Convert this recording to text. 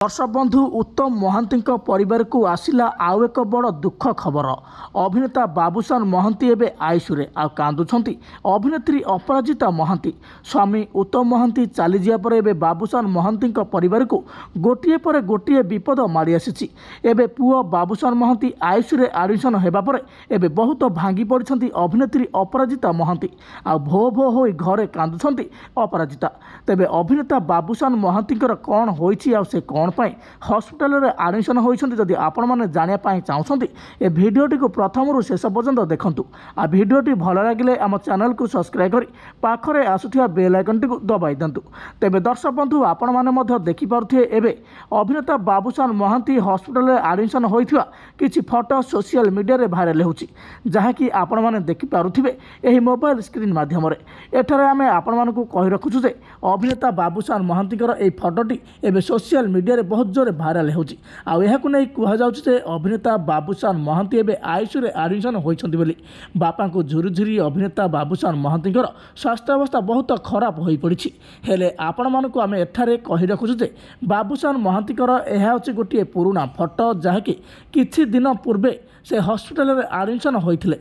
दर्शक बंधु उत्तम महांती परिवार को आसिला आउ एक बड़ दुख खबर। अभिनेता बाबूशान महांती एवं आयुषे आ कांदुंट अभिनेत्री अपराजिता महांती। स्वामी उत्तम महांती चली जा पर एवं बाबूशान महांती परिवार को गोटे पर गोटे विपद माड़ी आसी। एवं पुओ बाबूशान महांती आयुषे आडमिशन होगापर एवं बहुत भांगी पड़ती अभिनेत्री अपराजिता महांती। आ भो भो हो घरे कांदुंट अपराजिता। तेबे अभिनेता बाबूशान महांती कौन होइछि आ से कौन हस्पिटाल आडमिशन होती जदि आपण मैंने जानापी चाहते ए भिडटी को प्रथम शेष पर्यंत देखूँ। आ भिडटी भल लगे आम चैनल को सब्सक्राइब कर पाखरे आसुवा बेल आइकन टी दबाई दिंतु। तेज दर्शक बंधु आपण मैंने देखिपे एवं अभिनेता बाबूशान महांती हस्पिटाल आडमिशन होता किसी फोटो सोशल मीडिया रे भाइराल होची जहाँकि आपण मैंने देखिपे यही मोबाइल स्क्रीन माध्यम एठार आम आपण मानक कही रखुचु जे अभिनेता बाबूशान महांती यह फोटोटी एवं सोशल मीडिया रे बहुत जोर भाइराल होची। आ यहाकु नै कुहाଯାଉଛି जे अभिनेता बाबूशान महांती एवं आयुषे आडमिशन होइछन्ति बोली। बापा को झुरी झुरी अभिनेता बाबूशान महांती स्वास्थ्य अवस्था बहुत खराब हो पड़ी। हेले आपण मानक आम एठारे कही रखुचु जे बाबूशान महांती यह होची गोटे पुराना फोटो जहाँकि किछि दिन पूर्वे से हस्पिटाल आडमिशन होइथिले।